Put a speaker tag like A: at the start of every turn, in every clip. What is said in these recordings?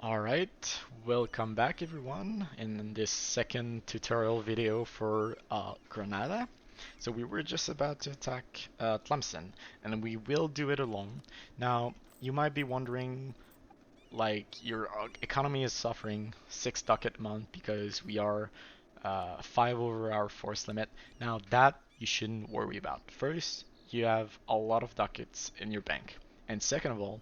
A: Alright, welcome back everyone in this second tutorial video for Granada. So we were just about to attack Tlemcen, and we will do it alone. Now, you might be wondering, like, your economy is suffering 6 ducat a month because we are 5 over our force limit. Now that you shouldn't worry about. First, you have a lot of ducats in your bank. And second of all,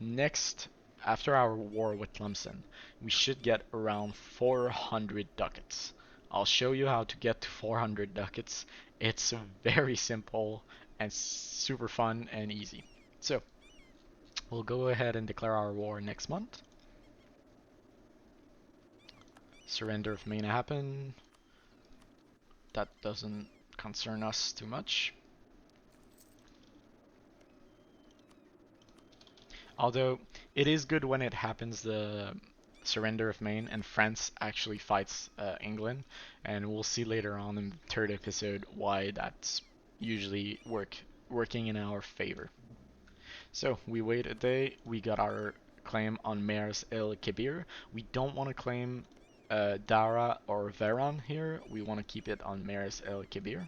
A: next, after our war with Tlemcen, we should get around 400 ducats. I'll show you how to get to 400 ducats. It's very simple and super fun and easy. So, we'll go ahead and declare our war next month. Surrender of Maine happen. That doesn't concern us too much. Although it is good when it happens, the surrender of Maine, and France actually fights England, and we'll see later on in the third episode why that's usually working in our favor. So we wait a day, we got our claim on Mers El Kebir. We don't want to claim Dara or Veron here, we want to keep it on Mers El Kebir.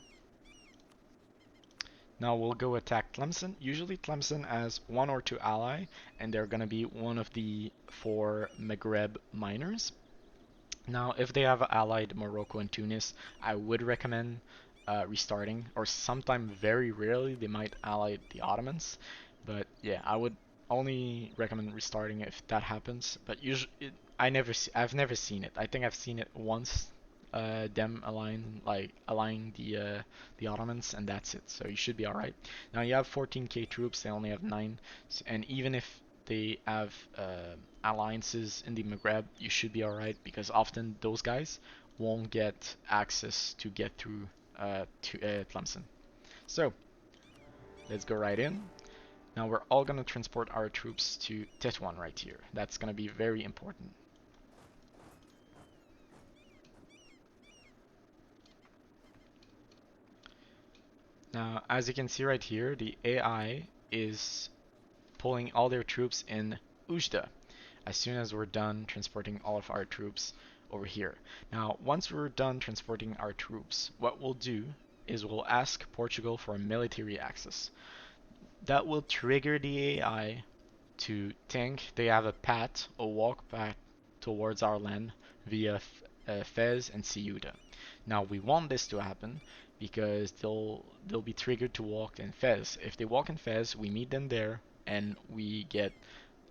A: Now we'll go attack Tlemcen. Usually Tlemcen has one or two ally, and they're gonna be one of the 4 Maghreb miners. Now, if they have allied Morocco and Tunis, I would recommend restarting, or sometime very rarely they might ally the Ottomans. But yeah, I would only recommend restarting if that happens. But usually, I've never seen it. I think I've seen it once, them aligning the Ottomans, and that's it. So you should be all right. Now you have 14k troops. They only have 9, and even if they have alliances in the Maghreb, you should be all right because often those guys won't get access to get through to Tlemcen. So let's go right in. Now we're all gonna transport our troops to Tetuan right here. That's gonna be very important. Now, as you can see right here, the AI is pulling all their troops in Ujda as soon as we're done transporting all of our troops over here. Now, once we're done transporting our troops, what we'll do is we'll ask Portugal for a military access. That will trigger the AI to think they have a path, a walk path towards our land via Fez and Ceuta. Now we want this to happen because they'll be triggered to walk in Fez. If they walk in Fez, we meet them there and we get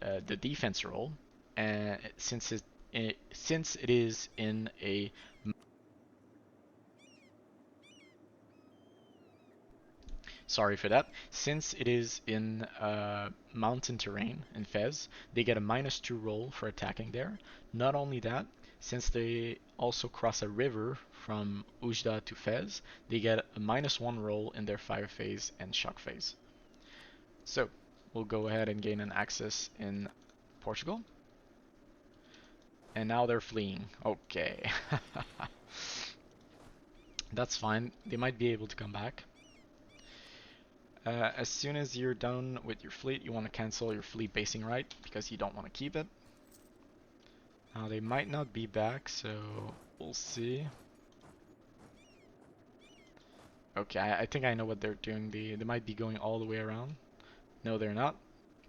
A: the defense role. And since it is in a Sorry for that. Since it is in mountain terrain in Fez, they get a -2 roll for attacking there. Not only that, since they also cross a river from Ujda to Fez, they get a -1 roll in their fire phase and shock phase. So, we'll go ahead and gain an access in Portugal. And now they're fleeing. Okay. That's fine. They might be able to come back. As soon as you're done with your fleet, you want to cancel your fleet basing right because you don't want to keep it. Now they might not be back, so we'll see. Okay, I think I know what they're doing. They might be going all the way around. No, they're not.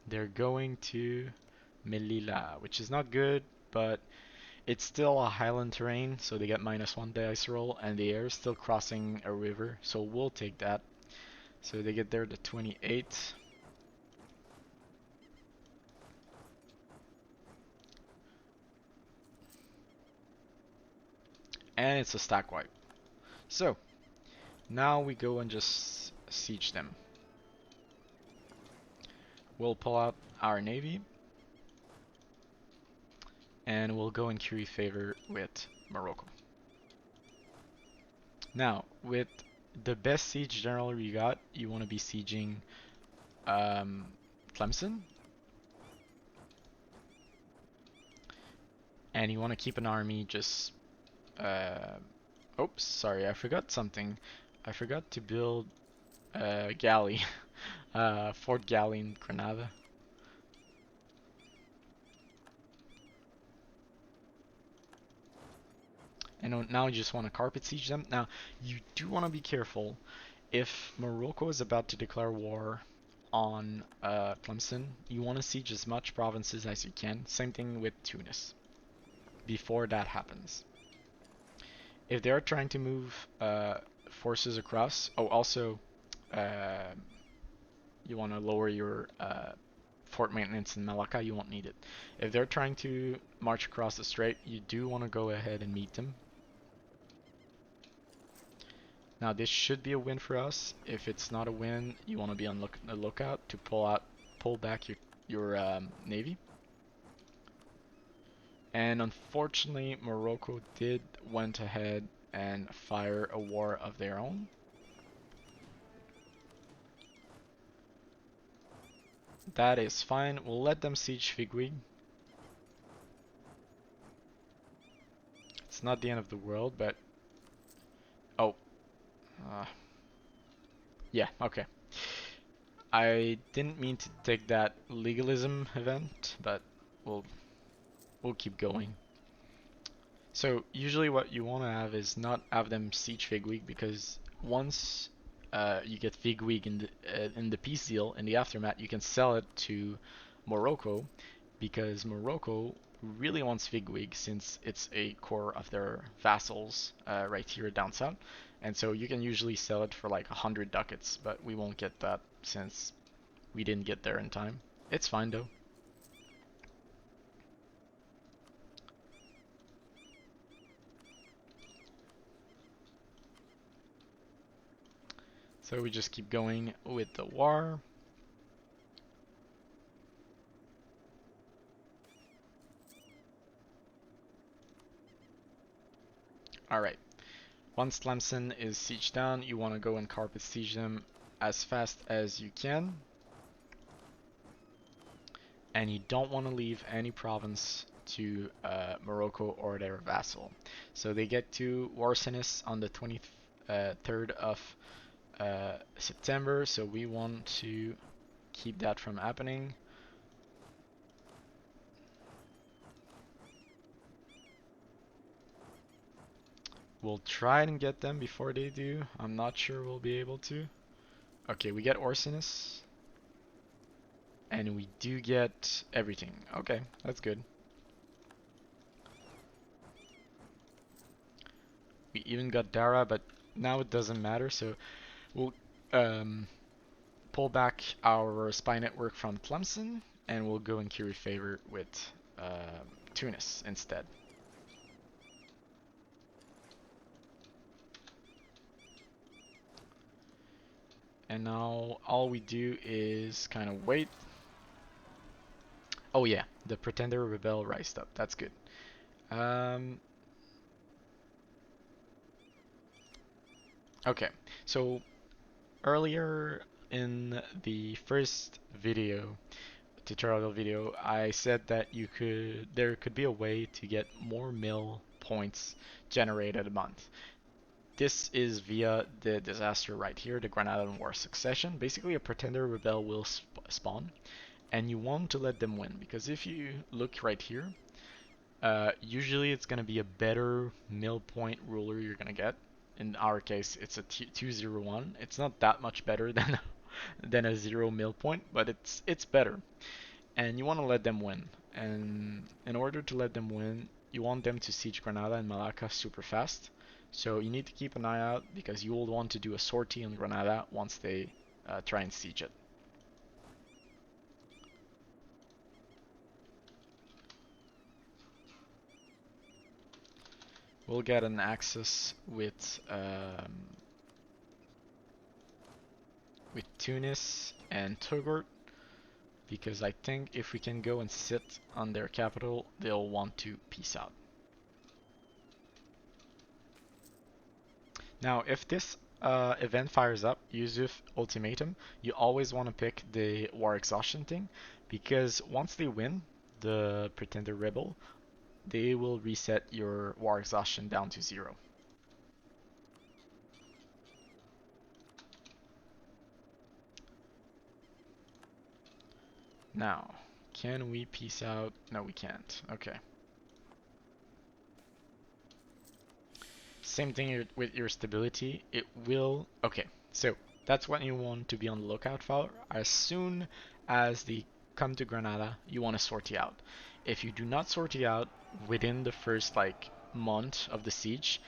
A: They're going to Melilla, which is not good, but it's still a highland terrain, so they get -1 dice roll, and they are still crossing a river, so we'll take that. So they get there to 28. And it's a stack wipe. So, now we go and just siege them. We'll pull out our navy. And we'll go in Curie favor with Morocco. Now, with the best siege general you got, you want to be sieging Tlemcen. And you want to keep an army just... oops, sorry, I forgot something. I forgot to build a galley. Fort Galley in Granada. And now you just want to carpet siege them. Now, you do want to be careful. If Morocco is about to declare war on Tlemcen, you want to siege as much provinces as you can. Same thing with Tunis before that happens. If they're trying to move forces across, oh, also uh, you want to lower your fort maintenance in Malacca, you won't need it. If they're trying to march across the strait, you do want to go ahead and meet them. Now this should be a win for us. If it's not a win, you want to be on the lookout to pull back your navy. And unfortunately, Morocco did went ahead and fire a war of their own. That is fine. We'll let them siege Figwig. It's not the end of the world, but oh, uh, yeah, okay. I didn't mean to take that legalism event, but we'll keep going. So usually what you want to have is not have them siege Figwig, because once you get Figwig in the peace deal, in the aftermath, you can sell it to Morocco, because Morocco really wants Figwig since it's a core of their vassals right here down south. And so you can usually sell it for like 100 ducats, but we won't get that since we didn't get there in time. It's fine though. So we just keep going with the war. Alright, once Tlemcen is sieged down, you want to go and carpet siege them as fast as you can. And you don't want to leave any province to Morocco or their vassal. So they get to Warsanis on the 23rd of September, so we want to keep that from happening. We'll try and get them before they do. I'm not sure we'll be able to. Okay, we get Orsinus. And we do get everything. Okay, that's good. We even got Dara, but now it doesn't matter, so we'll pull back our spy network from Tlemcen, and we'll go and curry favor with Tunis instead. And now all we do is kind of wait. Oh yeah, the Pretender Rebel rised up. That's good. Okay, so earlier in the first tutorial video, I said that there could be a way to get more mill points generated a month. This is via the disaster right here, the Granadan War Succession. Basically, a Pretender Rebel will spawn, and you want to let them win, because if you look right here, usually it's going to be a better mill point ruler you're going to get. In our case, it's a 201. It's not that much better than a 0 mill point, but it's better. And you want to let them win. And in order to let them win, you want them to siege Granada and Malacca super fast. So you need to keep an eye out, because you will want to do a sortie on Granada once they try and siege it. We'll get an access with Tunis and Touggourt, because I think if we can go and sit on their capital, they'll want to peace out. Now, if this event fires up, Yusuf Ultimatum, you always want to pick the War Exhaustion thing, because once they win, the Pretender Rebel, they will reset your War Exhaustion down to 0. Now, can we peace out? No, we can't. Okay. Same thing with your stability. It will. Okay, so that's what you want to be on the lookout for. As soon as they come to Granada, you want to sort it out. If you do not sort it out within the first like month of the siege,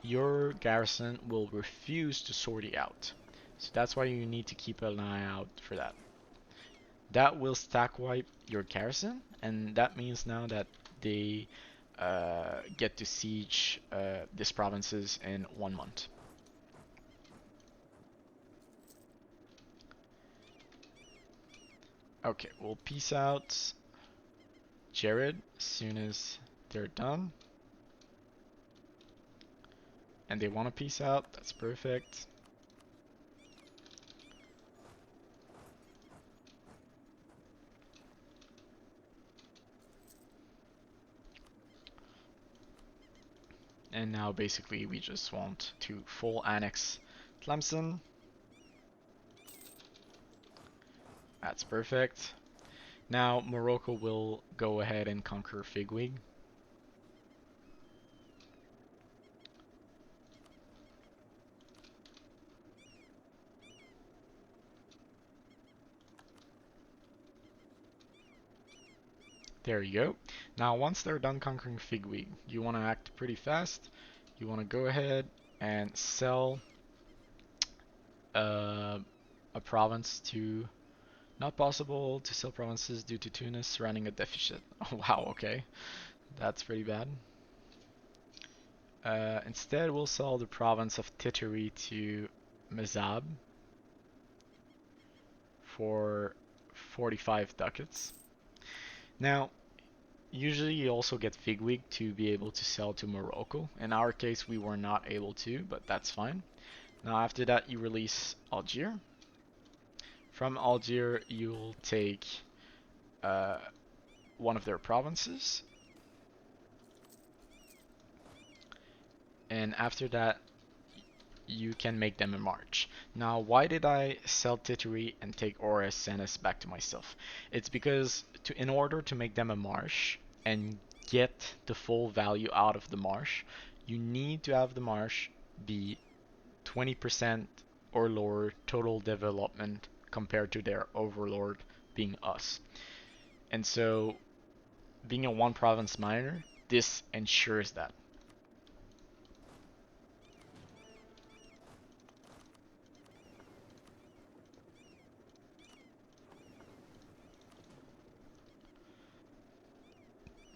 A: your garrison will refuse to sort it out. So that's why you need to keep an eye out for that. That will stack wipe your garrison, and that means now that they get to siege these provinces in 1 month. Okay, we'll peace out Jared as soon as they're done. And they want to peace out, that's perfect. And now basically we just want to full annex Tlemcen. That's perfect. Now Morocco will go ahead and conquer Figwig. There you go. Now once they're done conquering Figwig, you want to act pretty fast. You want to go ahead and sell a province to... Not possible to sell provinces due to Tunis running a deficit. Oh wow, okay. That's pretty bad. Instead, we'll sell the province of Titeri to Mezab for 45 ducats. Now, usually you also get Figwig to be able to sell to Morocco. In our case, we were not able to, but that's fine. Now after that, you release Algiers. From Algiers, you'll take one of their provinces. And after that, you can make them a march. Now, why did I sell Titeri and take Ores Senes back to myself? It's because in order to make them a marsh and get the full value out of the marsh, you need to have the marsh be 20% or lower total development compared to their overlord being us. And so, being a one province miner, this ensures that.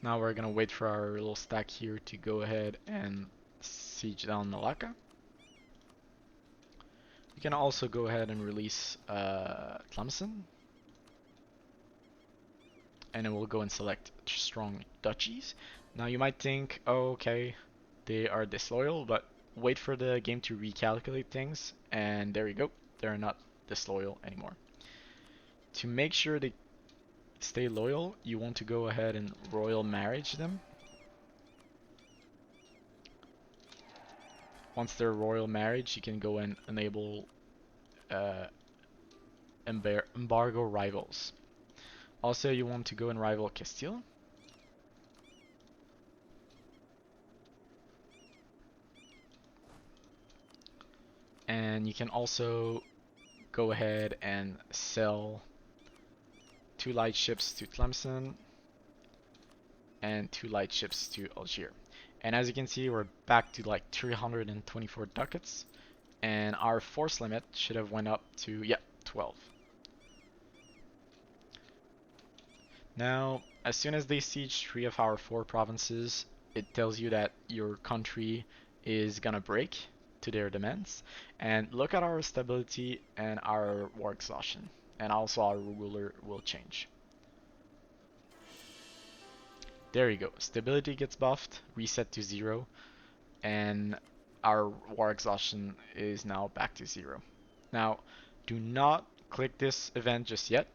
A: Now we're gonna wait for our little stack here to go ahead and siege down Malacca. We can also go ahead and release Tlemcen. And then we'll go and select strong duchies. Now you might think, oh, okay, they are disloyal, but wait for the game to recalculate things, and there you go, they're not disloyal anymore. To make sure they stay loyal, you want to go ahead and royal marriage them. Once they're royal marriage, you can go and enable embargo rivals. Also, you want to go and rival Castile. And you can also go ahead and sell 2 light ships to Tlemcen and 2 light ships to Algiers. And as you can see, we're back to like 324 ducats, and our force limit should have went up to, yeah, 12. Now, as soon as they siege 3 of our 4 provinces, it tells you that your country is gonna break to their demands. And look at our stability and our war exhaustion. And also our ruler will change. There you go. Stability gets buffed, reset to 0, and our war exhaustion is now back to 0. Now, do not click this event just yet.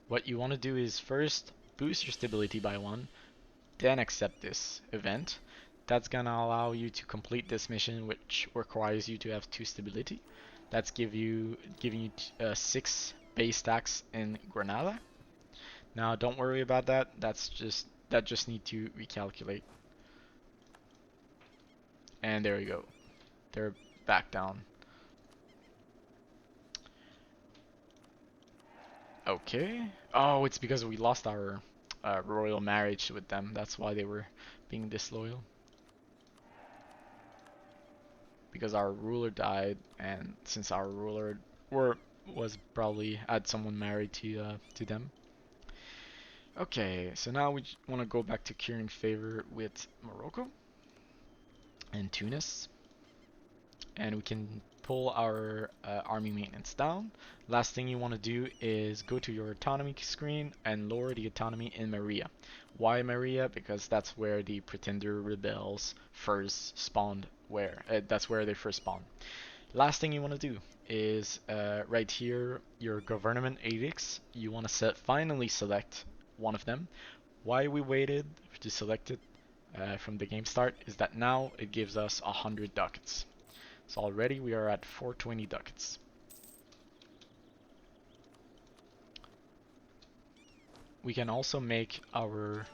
A: What you want to do is first boost your stability by 1, then accept this event. That's gonna allow you to complete this mission, which requires you to have 2 stability. That's giving you 6 base stacks in Granada. Now don't worry about that. That just need to recalculate. And there you go. They're back down. Okay. Oh, it's because we lost our royal marriage with them. That's why they were being disloyal. Because our ruler died, and since our ruler was probably had someone married to them. Okay, so now we want to go back to curing favor with Morocco and Tunis, and we can pull our army maintenance down. Last thing you want to do is go to your autonomy screen and lower the autonomy in Maria. Why Maria? Because that's where the pretender rebels first spawned. That's where they first spawn. Last thing you want to do is right here, your government edicts. You want to finally select one of them. Why we waited to select it from the game start is that now it gives us 100 ducats. So already we are at 420 ducats. We can also make our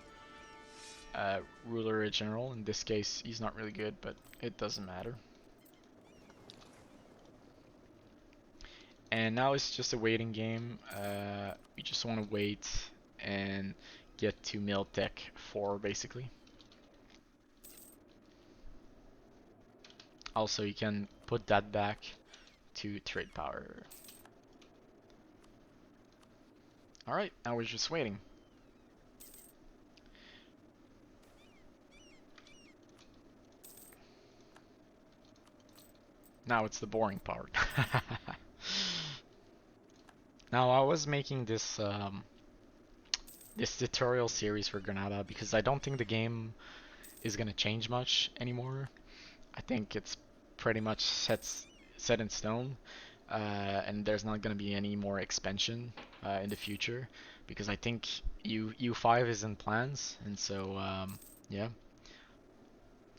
A: ruler a general. In this case, he's not really good, but it doesn't matter. And now it's just a waiting game. We just want to wait and get to Mill Tech 4 basically. Also, you can put that back to trade power. Alright, now we're just waiting. Now it's the boring part. Now I was making this this tutorial series for Granada because I don't think the game is gonna change much anymore. I think it's pretty much set in stone, and there's not gonna be any more expansion in the future because I think EU5 is in plans, and so yeah.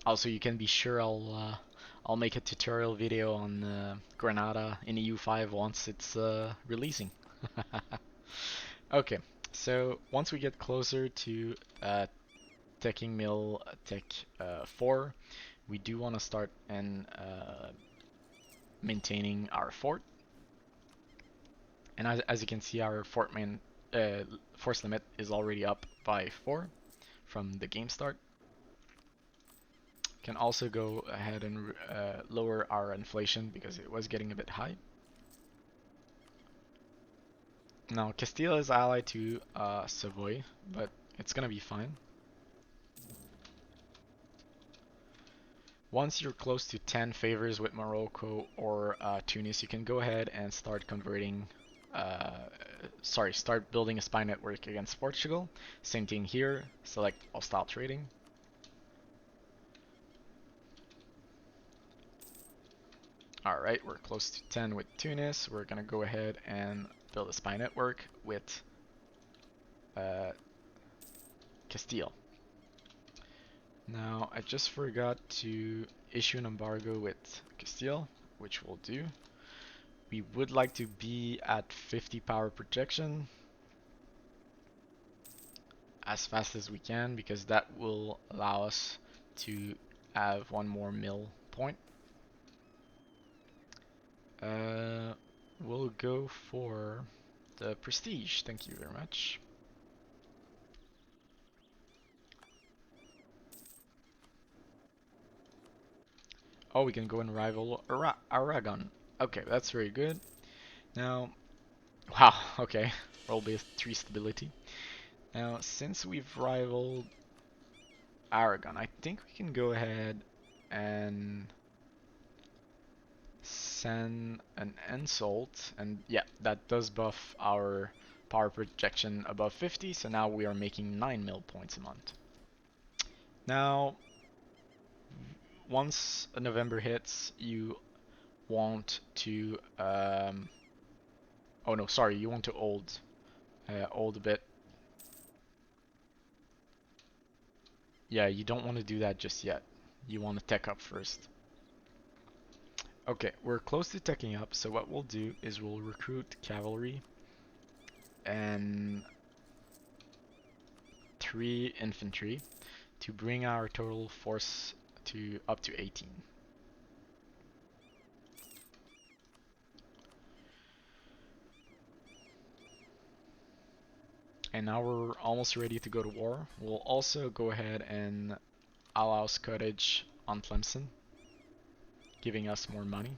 A: Also, you can be sure I'll make a tutorial video on Granada in EU5 once it's releasing. Okay, so once we get closer to Teching Mill Tech 4, we do want to start and maintaining our fort. And as you can see, our force limit is already up by 4 from the game start. Can also go ahead and lower our inflation because it was getting a bit high. Now Castile is allied to Savoy, but it's gonna be fine. Once you're close to 10 favors with Morocco or Tunis, you can go ahead and start converting, start building a spy network against Portugal. Same thing here, select hostile trading. Alright, we're close to 10 with Tunis. We're gonna go ahead and build a spy network with Castile. Now, I just forgot to issue an embargo with Castile, which we'll do. We would like to be at 50 power projection as fast as we can because that will allow us to have one more mill point. We'll go for the prestige. Thank you very much. Oh, we can go and rival Aragon. Okay, that's very good. Now, wow, okay, role-based 3 stability. Now, since we've rivaled Aragon, I think we can go ahead and send an insult, and yeah, that does buff our power projection above 50, so now we are making 9 mil points a month. Now, once November hits, you want to oh no, sorry, you want to hold a bit. Yeah, you don't want to do that just yet. You want to tech up first. Okay, we're close to teching up, so what we'll do is we'll recruit cavalry and 3 infantry to bring our total force to up to 18. And now we're almost ready to go to war. We'll also go ahead and allow Scottish on Tlemcen, giving us more money.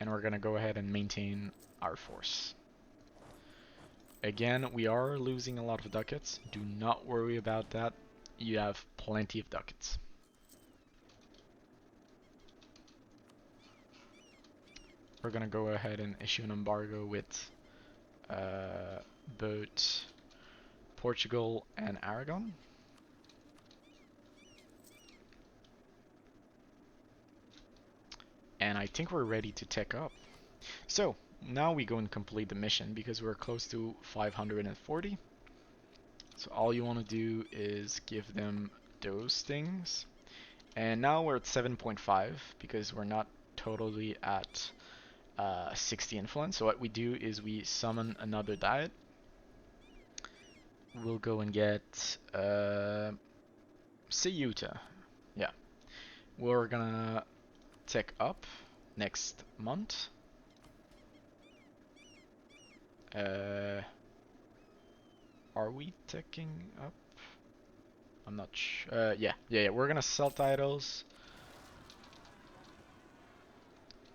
A: And we're gonna go ahead and maintain our force. Again, we are losing a lot of ducats. Do not worry about that. You have plenty of ducats. We're gonna go ahead and issue an embargo with both Portugal and Aragon. And I think we're ready to take up. So now we go and complete the mission because we're close to 540. So all you want to do is give them those things. And now we're at 7.5 because we're not totally at 60 influence. So what we do is we summon another diet. We'll go and get Ceuta. Yeah. We're gonna take up next month. Are we taking up? I'm not sure. Yeah. We're gonna sell titles.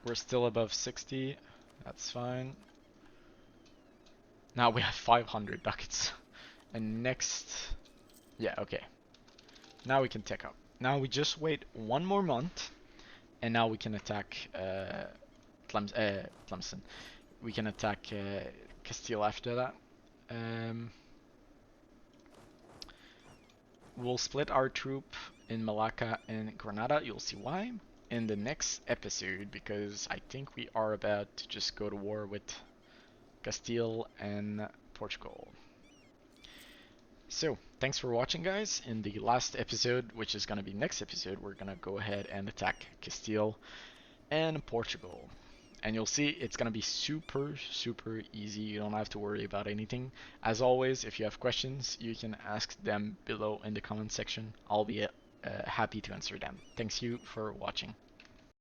A: We're still above 60. That's fine. Now we have 500 ducats. And next, yeah, okay. Now we can take up. Now we just wait one more month, and now we can attack Tlemcen. We can attack Castile after that. We'll split our troop in Malacca and Granada. You'll see why in the next episode, because I think we are about to just go to war with Castile and Portugal. So, thanks for watching, guys. In the last episode, which is going to be next episode, we're going to go ahead and attack Castile and Portugal. And you'll see it's going to be super easy. You don't have to worry about anything. As always, if you have questions, you can ask them below in the comment section. I'll be happy to answer them. Thanks you for watching.